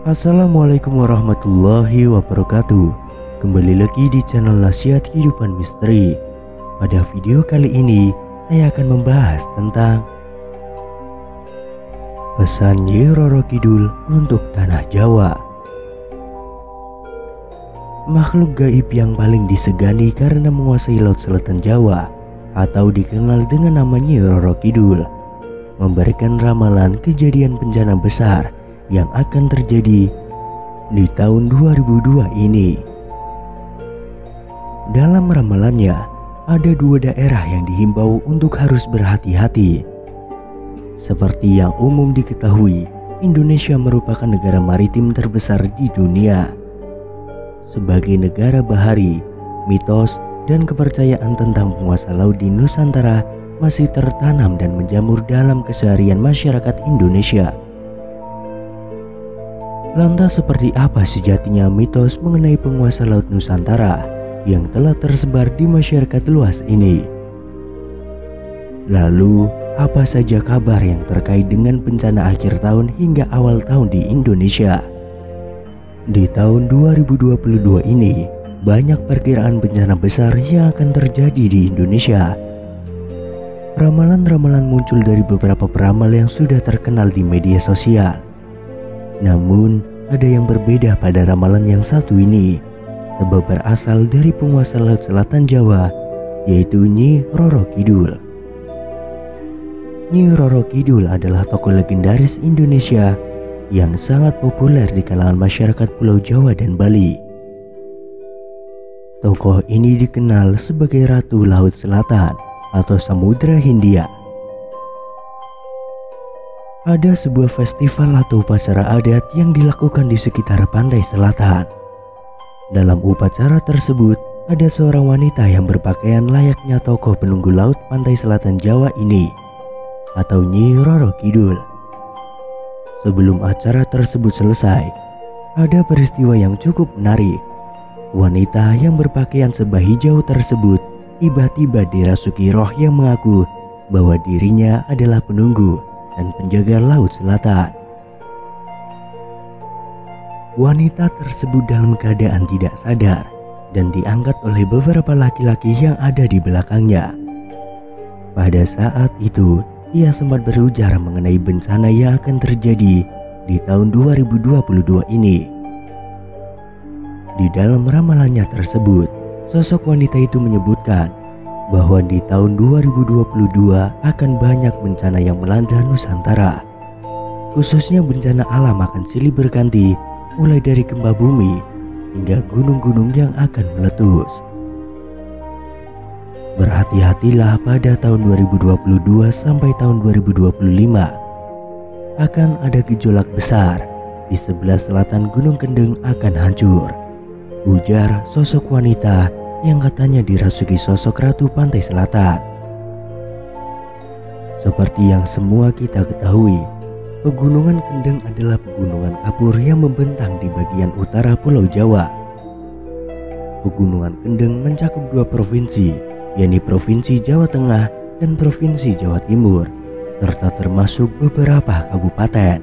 Assalamualaikum warahmatullahi wabarakatuh. Kembali lagi di channel Nasihat Kehidupan Misteri. Pada video kali ini saya akan membahas tentang pesan Nyi Roro Kidul untuk Tanah Jawa. Makhluk gaib yang paling disegani karena menguasai laut selatan Jawa atau dikenal dengan nama Nyi Roro Kidul memberikan ramalan kejadian bencana besar yang akan terjadi di tahun 2002 ini. Dalam ramalannya, ada dua daerah yang dihimbau untuk harus berhati-hati. Seperti yang umum diketahui, Indonesia merupakan negara maritim terbesar di dunia. Sebagai negara bahari, mitos dan kepercayaan tentang penguasa laut di Nusantara masih tertanam dan menjamur dalam keseharian masyarakat Indonesia. Lantas seperti apa sejatinya mitos mengenai penguasa laut Nusantara yang telah tersebar di masyarakat luas ini? Lalu, apa saja kabar yang terkait dengan bencana akhir tahun hingga awal tahun di Indonesia? Di tahun 2022 ini, banyak perkiraan bencana besar yang akan terjadi di Indonesia. Ramalan-ramalan muncul dari beberapa peramal yang sudah terkenal di media sosial. Namun, ada yang berbeda pada ramalan yang satu ini, sebab berasal dari penguasa laut selatan Jawa, yaitu Nyi Roro Kidul. Nyi Roro Kidul adalah tokoh legendaris Indonesia yang sangat populer di kalangan masyarakat Pulau Jawa dan Bali. Tokoh ini dikenal sebagai Ratu Laut Selatan atau Samudra Hindia. Ada sebuah festival atau upacara adat yang dilakukan di sekitar pantai selatan. Dalam upacara tersebut, ada seorang wanita yang berpakaian layaknya tokoh penunggu laut pantai selatan Jawa ini, atau Nyi Roro Kidul. Sebelum acara tersebut selesai, ada peristiwa yang cukup menarik. Wanita yang berpakaian serba hijau tersebut tiba-tiba dirasuki roh yang mengaku bahwa dirinya adalah penunggu dan penjaga laut selatan. Wanita tersebut dalam keadaan tidak sadar dan diangkat oleh beberapa laki-laki yang ada di belakangnya. Pada saat itu, ia sempat berujar mengenai bencana yang akan terjadi di tahun 2022 ini. Di dalam ramalannya tersebut, sosok wanita itu menyebutkan bahwa di tahun 2022 akan banyak bencana yang melanda Nusantara. Khususnya bencana alam akan silih berganti, mulai dari gempa bumi hingga gunung-gunung yang akan meletus. Berhati-hatilah pada tahun 2022 sampai tahun 2025. Akan ada gejolak besar, di sebelah selatan Gunung Kendeng akan hancur, ujar sosok wanita yang katanya dirasuki sosok Ratu Pantai Selatan. Seperti yang semua kita ketahui, Pegunungan Kendeng adalah pegunungan kapur yang membentang di bagian utara Pulau Jawa. Pegunungan Kendeng mencakup dua provinsi, yakni Provinsi Jawa Tengah dan Provinsi Jawa Timur, serta termasuk beberapa kabupaten.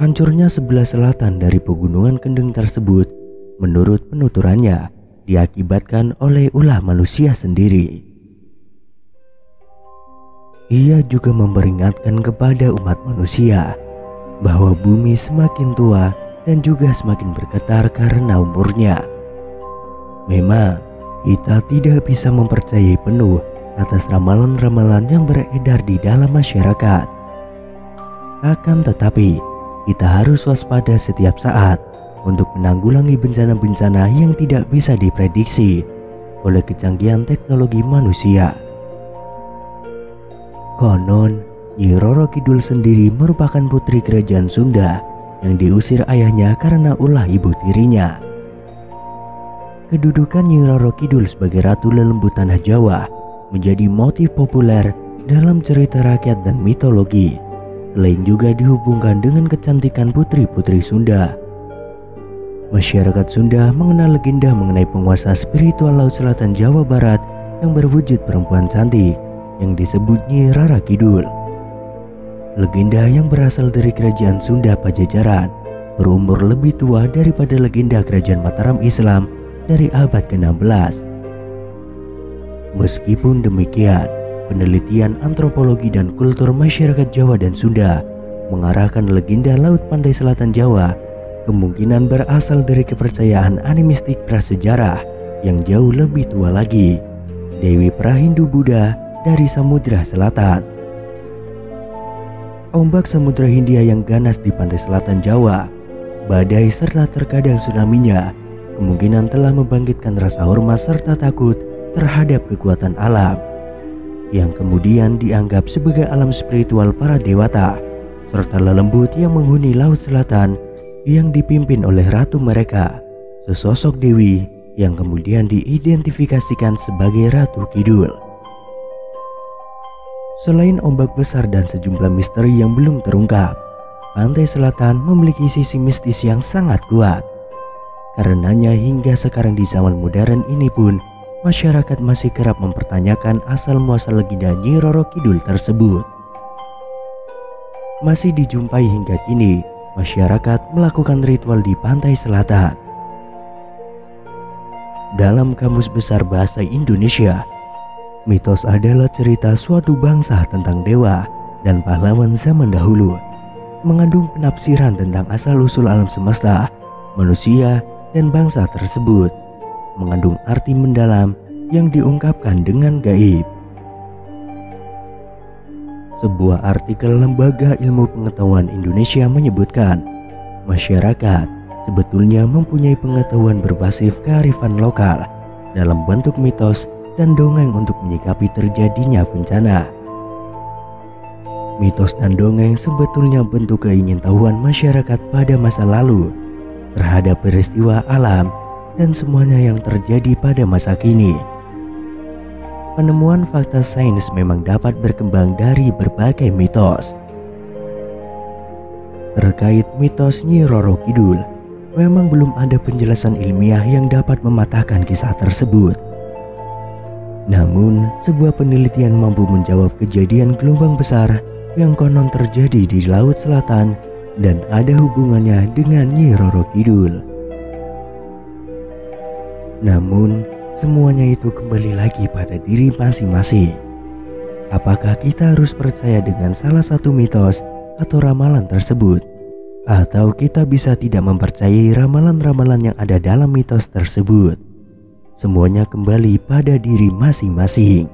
Hancurnya sebelah selatan dari Pegunungan Kendeng tersebut, menurut penuturannya, diakibatkan oleh ulah manusia sendiri. Ia juga memperingatkan kepada umat manusia bahwa bumi semakin tua dan juga semakin bergetar karena umurnya. Memang, kita tidak bisa mempercayai penuh atas ramalan-ramalan yang beredar di dalam masyarakat. Akan tetapi, kita harus waspada setiap saat untuk menanggulangi bencana-bencana yang tidak bisa diprediksi oleh kecanggihan teknologi manusia. Konon, Nyi Roro Kidul sendiri merupakan putri kerajaan Sunda yang diusir ayahnya karena ulah ibu tirinya. Kedudukan Nyi Roro Kidul sebagai Ratu Lelembut Tanah Jawa menjadi motif populer dalam cerita rakyat dan mitologi, selain juga dihubungkan dengan kecantikan putri-putri Sunda. Masyarakat Sunda mengenal legenda mengenai penguasa spiritual Laut Selatan Jawa Barat yang berwujud perempuan cantik yang disebut Nyi Roro Kidul. legenda yang berasal dari kerajaan Sunda Pajajaran, berumur lebih tua daripada legenda kerajaan Mataram Islam dari abad ke-16. Meskipun demikian, penelitian antropologi dan kultur masyarakat Jawa dan Sunda mengarahkan legenda Laut Pantai Selatan Jawa kemungkinan berasal dari kepercayaan animistik prasejarah yang jauh lebih tua lagi, Dewi Prahindu Buddha dari Samudra Selatan. Ombak Samudra Hindia yang ganas di pantai selatan Jawa, badai serta terkadang tsunami-nya kemungkinan telah membangkitkan rasa hormat serta takut terhadap kekuatan alam yang kemudian dianggap sebagai alam spiritual para dewata serta lelembut yang menghuni laut selatan yang dipimpin oleh ratu mereka, sesosok dewi yang kemudian diidentifikasikan sebagai Ratu Kidul. Selain ombak besar dan sejumlah misteri yang belum terungkap, pantai selatan memiliki sisi mistis yang sangat kuat. Karenanya hingga sekarang di zaman modern ini pun masyarakat masih kerap mempertanyakan asal-muasal legenda Nyi Roro Kidul tersebut. Masih dijumpai hingga kini masyarakat melakukan ritual di pantai selatan. Dalam Kamus Besar Bahasa Indonesia, mitos adalah cerita suatu bangsa tentang dewa dan pahlawan zaman dahulu, mengandung penafsiran tentang asal-usul alam semesta, manusia, dan bangsa tersebut, mengandung arti mendalam yang diungkapkan dengan gaib. Sebuah artikel Lembaga Ilmu Pengetahuan Indonesia menyebutkan, masyarakat sebetulnya mempunyai pengetahuan berbasis kearifan lokal dalam bentuk mitos dan dongeng untuk menyikapi terjadinya bencana. Mitos dan dongeng sebetulnya bentuk keingintahuan masyarakat pada masa lalu terhadap peristiwa alam dan semuanya yang terjadi pada masa kini. Penemuan fakta sains memang dapat berkembang dari berbagai mitos. Terkait mitos Nyi Roro Kidul, memang belum ada penjelasan ilmiah yang dapat mematahkan kisah tersebut. Namun, sebuah penelitian mampu menjawab kejadian gelombang besar yang konon terjadi di Laut Selatan dan ada hubungannya dengan Nyi Roro Kidul. Namun, semuanya itu kembali lagi pada diri masing-masing. Apakah kita harus percaya dengan salah satu mitos atau ramalan tersebut? Atau kita bisa tidak mempercayai ramalan-ramalan yang ada dalam mitos tersebut? Semuanya kembali pada diri masing-masing.